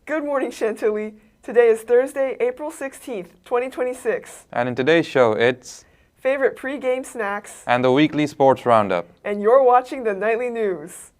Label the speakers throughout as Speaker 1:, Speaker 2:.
Speaker 1: Good morning, Chantilly. Today is Thursday, April 16th, 2026.
Speaker 2: And in today's show, it's
Speaker 1: Favorite pregame snacks
Speaker 2: and the weekly sports roundup.
Speaker 1: And you're watching the nightly news.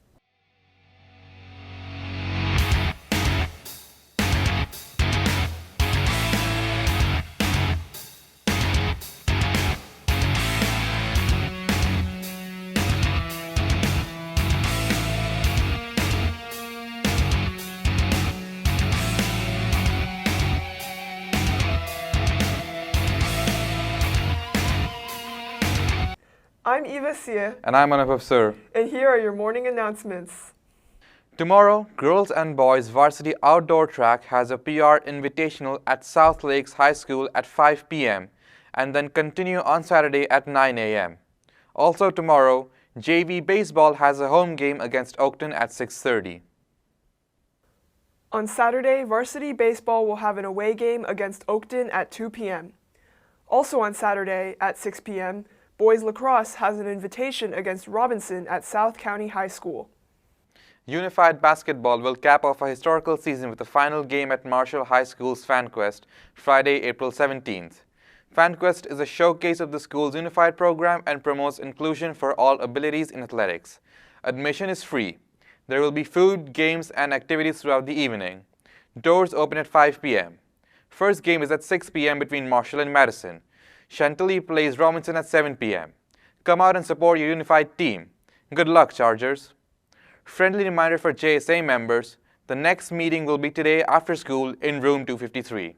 Speaker 1: I'm Eva Sia.
Speaker 2: And I'm Anubhav Sir.
Speaker 1: And here are your morning announcements.
Speaker 2: Tomorrow, girls and boys varsity outdoor track has a PR invitational at South Lakes High School at 5 p.m. and then continue on Saturday at 9 a.m. Also tomorrow, JV baseball has a home game against Oakton at 6:30.
Speaker 1: On Saturday, varsity baseball will have an away game against Oakton at 2 p.m. Also on Saturday at 6 p.m., boys lacrosse has an invitation against Robinson at South County High School.
Speaker 2: Unified basketball will cap off a historical season with a final game at Marshall High School's FanQuest, Friday, April 17th. FanQuest is a showcase of the school's unified program and promotes inclusion for all abilities in athletics. Admission is free. There will be food, games, and activities throughout the evening. Doors open at 5 p.m. First game is at 6 p.m. between Marshall and Madison. Chantilly plays Robinson at 7 p.m. Come out and support your unified team. Good luck, Chargers. Friendly reminder for JSA members, the next meeting will be today after school in room 253.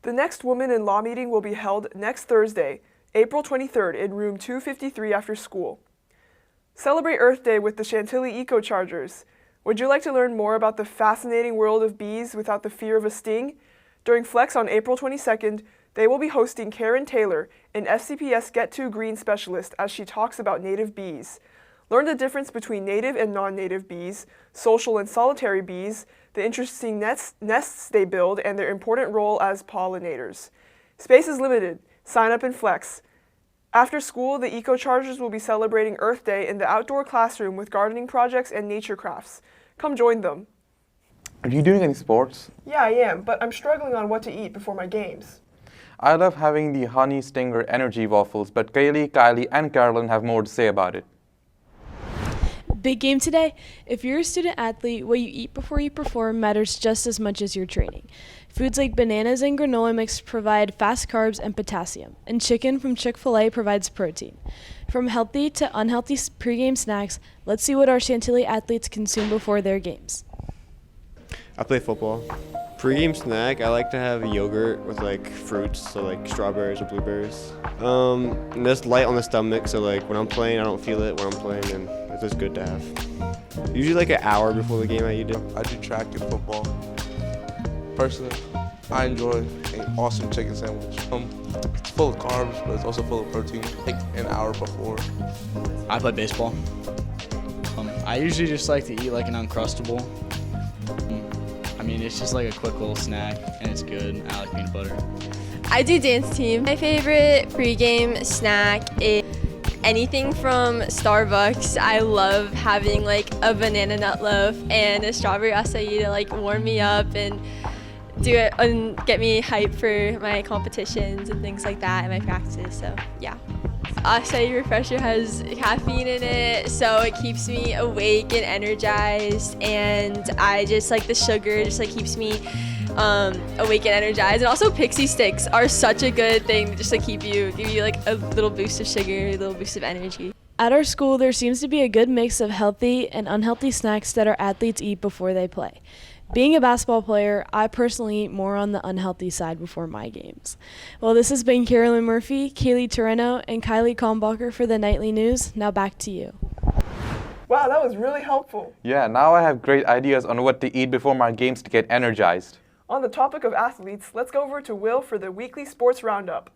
Speaker 1: The next Women in Law meeting will be held next Thursday, April 23rd in room 253 after school. Celebrate Earth Day with the Chantilly Eco Chargers. Would you like to learn more about the fascinating world of bees without the fear of a sting? During Flex on April 22nd, they will be hosting Karen Taylor, an FCPS Get to Green specialist, as she talks about native bees. Learn the difference between native and non-native bees, social and solitary bees, the interesting nests they build, and their important role as pollinators. Space is limited. Sign up in Flex. After school, the Eco Chargers will be celebrating Earth Day in the outdoor classroom with gardening projects and nature crafts. Come join them.
Speaker 2: Are you doing any sports?
Speaker 1: Yeah, I am, but I'm struggling on what to eat before my games.
Speaker 2: I love having the Honey Stinger Energy Waffles, but Kaylee, Kylie, and Carolyn have more to say about it.
Speaker 3: Big game today. If you're a student athlete, what you eat before you perform matters just as much as your training. Foods like bananas and granola mix provide fast carbs and potassium, and chicken from Chick-fil-A provides protein. From healthy to unhealthy pregame snacks, let's see what our Chantilly athletes consume before their games.
Speaker 4: I play football. Pre-game snack, I like to have yogurt with like fruits, so like strawberries or blueberries. And that's light on the stomach, so like when I'm playing, I don't feel it when I'm playing, and it's just good to have. Usually like an hour before the game I eat it.
Speaker 5: I do track and football. Personally, I enjoy an awesome chicken sandwich. It's full of carbs, but it's also full of protein. Like an hour before.
Speaker 6: I play baseball. I usually just like to eat like an Uncrustable. I mean, it's just like a quick little snack, and it's good. I like peanut butter.
Speaker 7: I do dance team. My favorite pregame snack is anything from Starbucks. I love having like a banana nut loaf and a strawberry acai to like warm me up and do it and get me hyped for my competitions and things like that and my practice. So yeah. Acai Refresher has caffeine in it, so it keeps me awake and energized, and I just like the sugar, just like keeps me awake and energized. And also Pixie Sticks are such a good thing to just like give you like a little boost of sugar, a little boost of energy.
Speaker 3: At our school, there seems to be a good mix of healthy and unhealthy snacks that our athletes eat before they play. Being a basketball player, I personally eat more on the unhealthy side before my games. Well, this has been Carolyn Murphy, Kaylee Torreno, and Kylie Kalmbacher for the Nightly News. Now back to you.
Speaker 1: Wow, that was really helpful.
Speaker 2: Yeah, now I have great ideas on what to eat before my games to get energized.
Speaker 1: On the topic of athletes, let's go over to Will for the weekly sports roundup.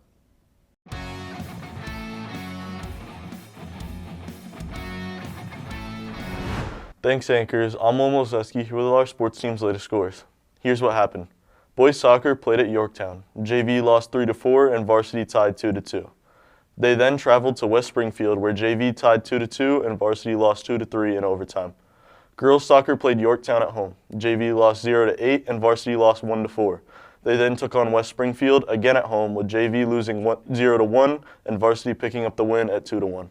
Speaker 8: Thanks, anchors. I'm Will Mozeski here with our sports team's latest scores. Here's what happened. Boys soccer played at Yorktown. JV lost 3-4 and varsity tied 2-2. They then traveled to West Springfield where JV tied 2-2 and varsity lost 2-3 in overtime. Girls soccer played Yorktown at home. JV lost 0-8 and varsity lost 1-4. They then took on West Springfield again at home, with JV losing 0-1 and varsity picking up the win at 2-1.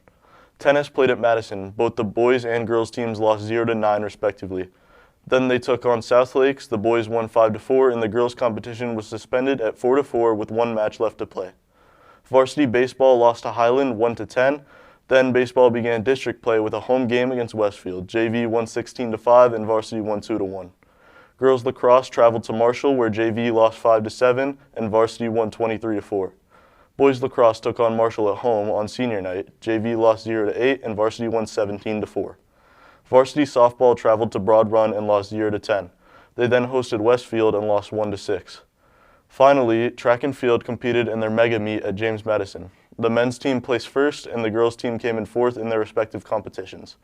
Speaker 8: Tennis played at Madison. Both the boys and girls teams lost 0-9 respectively. Then they took on South Lakes. The boys won 5-4 and the girls competition was suspended at 4-4 with one match left to play. Varsity baseball lost to Highland 1-10. Then baseball began district play with a home game against Westfield. JV won 16-5 and varsity won 2-1. Girls lacrosse traveled to Marshall, where JV lost 5-7 and varsity won 23-4. Boys lacrosse took on Marshall at home on senior night. JV lost 0-8 and varsity won 17-4. Varsity softball traveled to Broad Run and lost 0-10. They then hosted Westfield and lost 1-6. Finally, track and field competed in their mega meet at James Madison. The men's team placed first and the girls' team came in fourth in their respective competitions.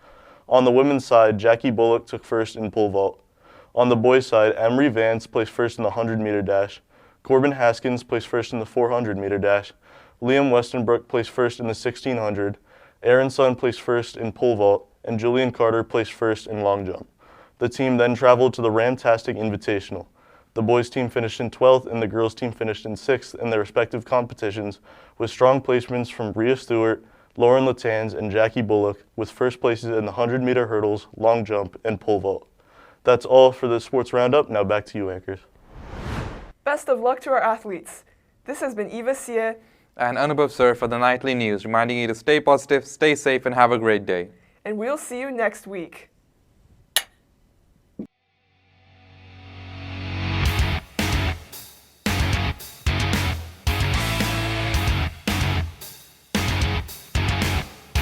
Speaker 8: On the women's side, Jackie Bullock took first in pole vault. On the boys' side, Emery Vance placed first in the 100-meter dash. Corbin Haskins placed first in the 400-meter dash. Liam Westenbrook placed first in the 1600. Aaron Sun placed first in pole vault, and Julian Carter placed first in long jump. The team then traveled to the Rantastic Invitational. The boys' team finished in 12th and the girls' team finished in 6th in their respective competitions, with strong placements from Bria Stewart, Lauren Latans, and Jackie Bullock, with first places in the 100-meter hurdles, long jump, and pole vault. That's all for the Sports Roundup. Now back to you, anchors.
Speaker 1: Best of luck to our athletes. This has been Eva Sie
Speaker 2: And Anubhav Sir for the Nightly News, reminding you to stay positive, stay safe, and have a great day.
Speaker 1: and we'll see you next week.